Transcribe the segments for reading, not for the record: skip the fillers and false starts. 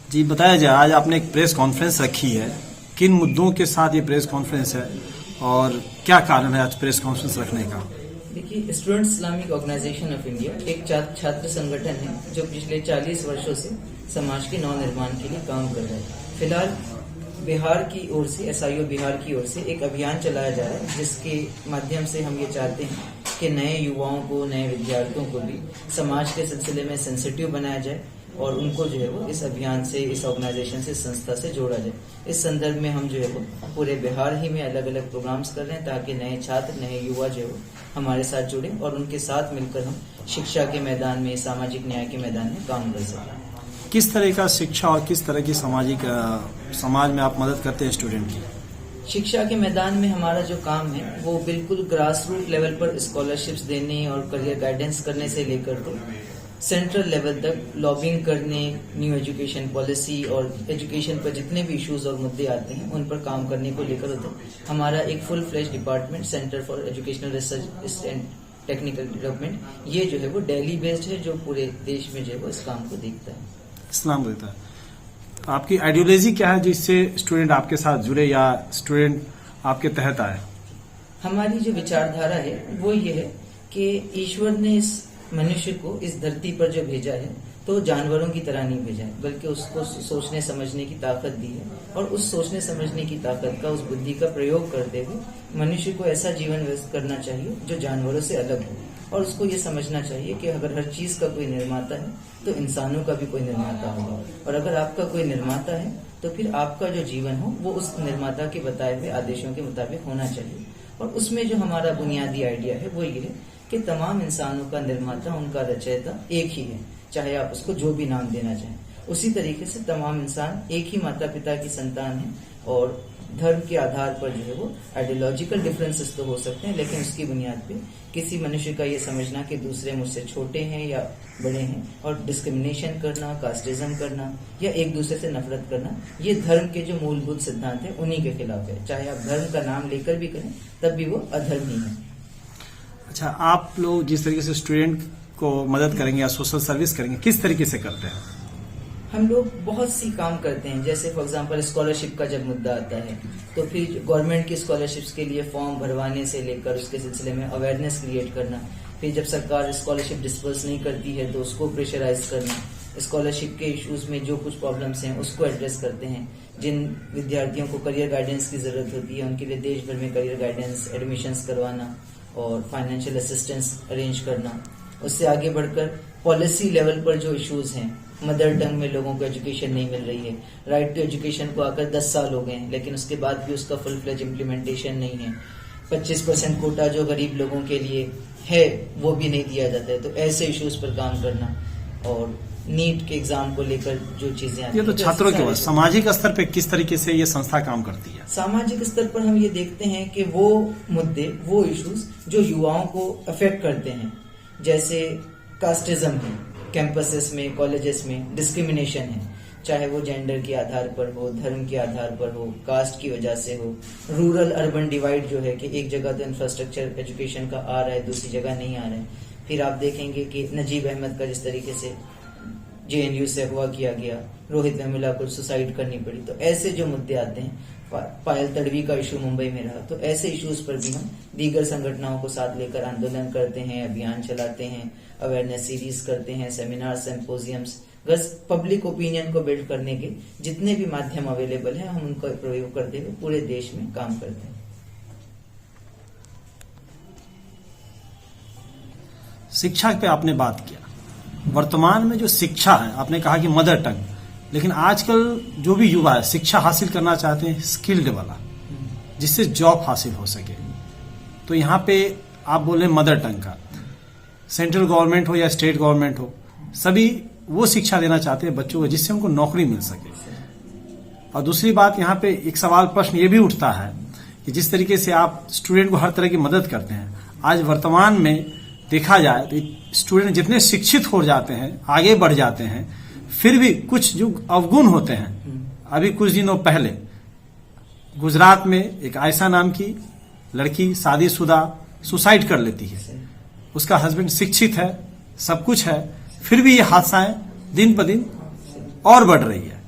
जी बताया जाए, आज आपने एक प्रेस कॉन्फ्रेंस रखी है, किन मुद्दों के साथ ये प्रेस कॉन्फ्रेंस है और क्या कारण है आज प्रेस कॉन्फ्रेंस रखने का? देखिए, student Islamic organization of India एक छात्र संगठन है जो पिछले 40 वर्षों से समाज के नव निर्माण के लिए काम कर रहा है। फिलहाल बिहार की ओर से, एसआईओ बिहार की ओर से एक अभियान चलाया जा रहा है, जिसके माध्यम से हम ये चाहते हैं कि नए युवाओं को, नए विद्यार्थियों को भी समाज के सिलसिले में सेंसिटिव बनाया जाए और उनको जो है वो इस अभियान से, इस ऑर्गेनाइजेशन से, संस्था से जोड़ा जाए। इस संदर्भ में हम जो है वो पूरे बिहार ही में अलग अलग प्रोग्राम्स कर रहे हैं ताकि नए छात्र, नए युवा जो है वो हमारे साथ जुड़े और उनके साथ मिलकर हम शिक्षा के मैदान में, सामाजिक न्याय के मैदान में काम कर सकें। किस तरह का शिक्षा और किस तरह की समाज में आप मदद करते हैं स्टूडेंट की? शिक्षा के मैदान में हमारा जो काम है वो बिल्कुल ग्रास रूट लेवल पर स्कॉलरशिप्स देने और करियर गाइडेंस करने से लेकर तो सेंट्रल लेवल तक लॉबिंग करने, न्यू एजुकेशन पॉलिसी और एजुकेशन पर जितने भी इश्यूज और मुद्दे आते हैं उन पर काम करने को लेकर होता है। हमारा एक full fledge department, centre for educational research and technical development, ये जो है वो दिल्ली बेस्ड है, जो पूरे देश में जो है वो इस काम को देखता है, इस्लाम देता है। आपकी आइडियोलॉजी क्या है जिससे स्टूडेंट आपके साथ जुड़े या स्टूडेंट आपके तहत आए? हमारी जो विचारधारा है वो ये है कि ईश्वर ने इस मनुष्य को इस धरती पर जो भेजा है तो जानवरों की तरह नहीं भेजा है, बल्कि उसको सोचने समझने की ताकत दी है और उस सोचने समझने की ताकत का, उस बुद्धि का प्रयोग करते हुए मनुष्य को ऐसा जीवन व्यस्त करना चाहिए जो जानवरों से अलग हो। और उसको ये समझना चाहिए कि अगर हर चीज का कोई निर्माता है तो इंसानों का भी कोई निर्माता होगा, और अगर आपका कोई निर्माता है तो फिर आपका जो जीवन हो वो उस निर्माता के बताए हुए आदेशों के मुताबिक होना चाहिए। और उसमें जो हमारा बुनियादी आइडिया है वो ये है कि तमाम इंसानों का निर्माता, उनका रचयिता एक ही है, चाहे आप उसको जो भी नाम देना चाहें। उसी तरीके से तमाम इंसान एक ही माता पिता की संतान है और धर्म के आधार पर जो है वो आइडियोलॉजिकल डिफरेंसेस तो हो सकते हैं, लेकिन उसकी बुनियाद पे किसी मनुष्य का ये समझना कि दूसरे मुझसे छोटे हैं या बड़े हैं और डिस्क्रिमिनेशन करना, कास्टिज्म करना या एक दूसरे से नफरत करना, ये धर्म के जो मूलभूत सिद्धांत है उन्हीं के खिलाफ है। चाहे आप धर्म का नाम लेकर भी करें तब भी वो अधर्म ही है। अच्छा, आप लोग जिस तरीके से स्टूडेंट को मदद करेंगे या सोशल सर्विस करेंगे, किस तरीके से करते हैं? हम लोग बहुत सी काम करते हैं, जैसे फॉर एग्जांपल स्कॉलरशिप का जब मुद्दा आता है तो फिर गवर्नमेंट की स्कॉलरशिप्स के लिए फॉर्म भरवाने से लेकर उसके सिलसिले में अवेयरनेस क्रिएट करना, फिर जब सरकार स्कॉलरशिप डिस्पर्स नहीं करती है तो उसको प्रेशराइज करना, स्कॉलरशिप के इश्यूज में जो कुछ प्रॉब्लम्स हैं उसको एड्रेस करते हैं। जिन विद्यार्थियों को करियर गाइडेंस की जरूरत होती है उनके लिए देश भर में करियर गाइडेंस, एडमिशंस करवाना और फाइनेंशियल असिस्टेंस अरेंज करना। उससे आगे बढ़कर पॉलिसी लेवल पर जो इश्यूज हैं, मदर टंग में लोगों को एजुकेशन नहीं मिल रही है, राइट टू एजुकेशन को आकर 10 साल हो गए लेकिन उसके बाद भी उसका फुल फ्लेज इम्प्लीमेंटेशन नहीं है, 25% कोटा जो गरीब लोगों के लिए है वो भी नहीं दिया जाता है, तो ऐसे इश्यूज पर काम करना। और नीट के एग्जाम को लेकर जो चीजें आती ये तो छात्रों के बाद सामाजिक स्तर पे किस तरीके से ये संस्था काम करती है? सामाजिक स्तर पर हम ये देखते हैं कि वो मुद्दे, वो इश्यूज जो युवाओं को अफेक्ट करते हैं, जैसे कास्टिज्म है, कैंपसेस में, कॉलेजेस में डिस्क्रिमिनेशन है, चाहे वो जेंडर के आधार पर हो, धर्म के आधार पर हो, कास्ट की वजह से हो, रूरल अर्बन डिवाइड जो है कि एक जगह तो इंफ्रास्ट्रक्चर एजुकेशन का आ रहा है, दूसरी जगह नहीं आ रहा है। फिर आप देखेंगे कि नजीब अहमद का जिस तरीके से JNU से अगवा किया गया, रोहित वेमुला को सुसाइड करनी पड़ी, तो ऐसे जो मुद्दे आते हैं, पायल तड़वी का इशू मुंबई में रहा, तो ऐसे इश्यूज पर भी हम दीगर संगठनों को साथ लेकर आंदोलन करते हैं, अभियान चलाते हैं, अवेयरनेस सीरीज करते हैं, सेमिनार, सिम्पोजियम्स, पब्लिक ओपिनियन को बिल्ड करने के जितने भी माध्यम अवेलेबल हैं हम उनका प्रयोग करते हुए पूरे देश में काम करते हैं। शिक्षा पे आपने बात किया, वर्तमान में जो शिक्षा है, आपने कहा कि मदर टंग, लेकिन आजकल जो भी युवा है शिक्षा हासिल करना चाहते हैं स्किल्ड वाला, जिससे जॉब हासिल हो सके। तो यहाँ पे आप बोले मदर टंग का, सेंट्रल गवर्नमेंट हो या स्टेट गवर्नमेंट हो, सभी वो शिक्षा देना चाहते हैं बच्चों को जिससे उनको नौकरी मिल सके। और दूसरी बात, यहाँ पे एक सवाल, प्रश्न ये भी उठता है कि जिस तरीके से आप स्टूडेंट को हर तरह की मदद करते हैं, आज वर्तमान में देखा जाए तो स्टूडेंट जितने शिक्षित हो जाते हैं, आगे बढ़ जाते हैं, फिर भी कुछ जो अवगुण होते हैं। अभी कुछ दिनों पहले गुजरात में एक आयशा नाम की लड़की शादीशुदा सुसाइड कर लेती है, उसका हस्बैंड शिक्षित है, सब कुछ है, फिर भी ये हादसाएं दिन ब दिन और बढ़ रही है।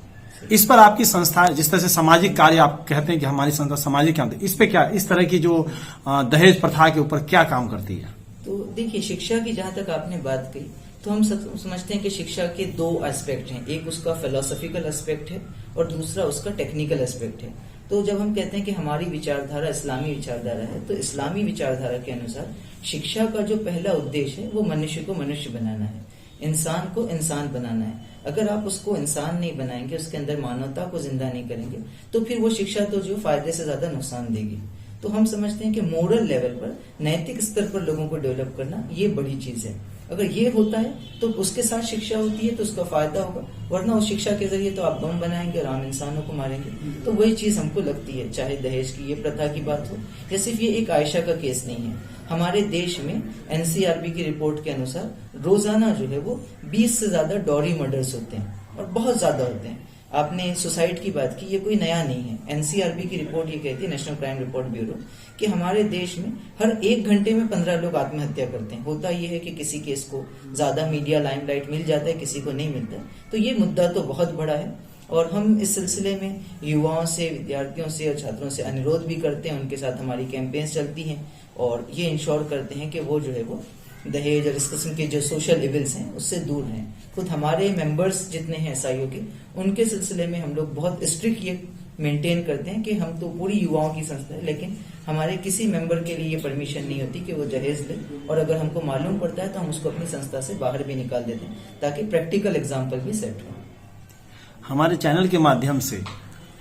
इस पर आपकी संस्था जिस तरह से सामाजिक कार्य आप कहते हैं कि हमारी संस्था सामाजिक क्या होती है, इस पे क्या इस तरह की जो दहेज प्रथा के ऊपर क्या काम करती है? तो देखिए, शिक्षा की जहां तक आपने बात कही, तो हम समझते हैं कि शिक्षा के दो एस्पेक्ट हैं। एक उसका फिलोसॉफिकल एस्पेक्ट है और दूसरा उसका टेक्निकल एस्पेक्ट है। तो जब हम कहते हैं कि हमारी विचारधारा इस्लामी विचारधारा है, तो इस्लामी विचारधारा के अनुसार शिक्षा का जो पहला उद्देश्य है वो मनुष्य को मनुष्य बनाना है, इंसान को इंसान बनाना है। अगर आप उसको इंसान नहीं बनाएंगे, उसके अंदर मानवता को जिंदा नहीं करेंगे, तो फिर वो शिक्षा तो जो फायदे से ज्यादा नुकसान देगी। तो हम समझते हैं कि मोरल लेवल पर, नैतिक स्तर पर लोगों को डेवलप करना ये बड़ी चीज है। अगर ये होता है तो उसके साथ शिक्षा होती है तो उसका फायदा होगा, वरना उस शिक्षा के जरिए तो आप बम बनाएंगे और आम इंसानों को मारेंगे। तो वही चीज हमको लगती है, चाहे दहेज की ये प्रथा की बात हो या सिर्फ ये एक आयशा का केस नहीं है। हमारे देश में एनसीआरबी की रिपोर्ट के अनुसार रोजाना जो है वो 20 से ज्यादा डॉरी मर्डर्स होते हैं और बहुत ज्यादा होते हैं। आपने सुसाइड की बात की, ये कोई नया नहीं है। एनसीआरबी की रिपोर्ट ये कहती है, नेशनल क्राइम रिपोर्ट ब्यूरो, कि हमारे देश में हर 1 घंटे में 15 लोग आत्महत्या करते हैं। होता ये है कि किसी केस को ज्यादा मीडिया लाइमलाइट मिल जाता है, किसी को नहीं मिलता। तो ये मुद्दा तो बहुत बड़ा है और हम इस सिलसिले में युवाओं से, विद्यार्थियों से और छात्रों से अनुरोध भी करते हैं। उनके साथ हमारी कैंपेन्स चलती हैं और ये इंश्योर करते हैं कि वो जो है वो दहेज और इस किस्म के जो सोशल इविल्स हैं उससे दूर हैं। खुद हमारे मेंबर्स जितने हैं एसआईओ के, उनके सिलसिले में हम लोग बहुत स्ट्रिक्ट ये मेंटेन करते हैं कि हम तो पूरी युवाओं की संस्था है, लेकिन हमारे किसी मेंबर के लिए ये परमिशन नहीं होती कि वो दहेज ले, और अगर हमको मालूम पड़ता है तो हम उसको अपनी संस्था से बाहर भी निकाल देते हैं ताकि प्रैक्टिकल एग्जाम्पल भी सेट हो। हमारे चैनल के माध्यम से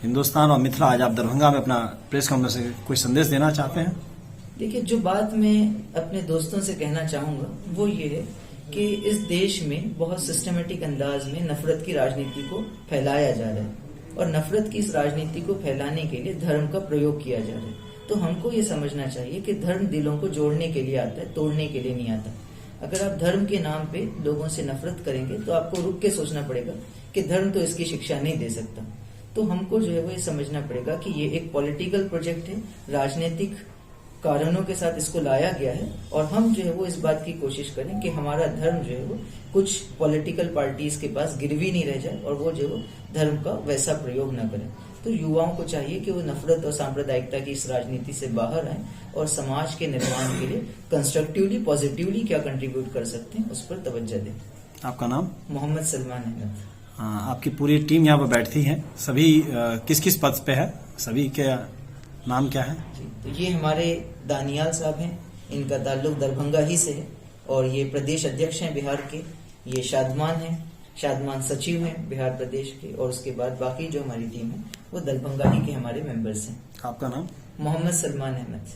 हिंदुस्तान और मिथिला, आज आप दरभंगा में अपना प्रेस कॉन्फ्रेंस से कोई संदेश देना चाहते हैं? देखिए, जो बात मैं अपने दोस्तों से कहना चाहूंगा वो ये है कि इस देश में बहुत सिस्टमेटिक अंदाज में नफरत की राजनीति को फैलाया जा रहा है और नफरत की इस राजनीति को फैलाने के लिए धर्म का प्रयोग किया जा रहा है। तो हमको ये समझना चाहिए कि धर्म दिलों को जोड़ने के लिए आता है, तोड़ने के लिए नहीं आता। अगर आप धर्म के नाम पे लोगों से नफरत करेंगे तो आपको रुक के सोचना पड़ेगा कि धर्म तो इसकी शिक्षा नहीं दे सकता। तो हमको जो है वो ये समझना पड़ेगा कि ये एक पॉलिटिकल प्रोजेक्ट है, राजनीतिक कारणों के साथ इसको लाया गया है, और हम जो है वो इस बात की कोशिश करें कि हमारा धर्म जो है वो कुछ पॉलिटिकल पार्टीज के पास गिरवी नहीं रह जाए और वो जो है धर्म का वैसा प्रयोग न करें। तो युवाओं को चाहिए कि वो नफरत और सांप्रदायिकता की इस राजनीति से बाहर आए और समाज के निर्माण के लिए कंस्ट्रक्टिवली, पॉजिटिवली क्या कंट्रीब्यूट कर सकते हैं उस पर तवज्जो दें। आपका नाम? मोहम्मद सलमान अहमद। आपकी पूरी टीम यहाँ पर बैठती है, सभी किस किस पद पे है, सभी के नाम क्या है? तो ये हमारे दानियाल साहब हैं, इनका ताल्लुक दरभंगा ही से है और ये प्रदेश अध्यक्ष हैं बिहार के। ये शादमान हैं, शादमान सचिव हैं बिहार प्रदेश के, और उसके बाद बाकी जो हमारी टीम है वो दरभंगा ही के हमारे मेंबर्स हैं। आपका नाम? मोहम्मद सलमान अहमद।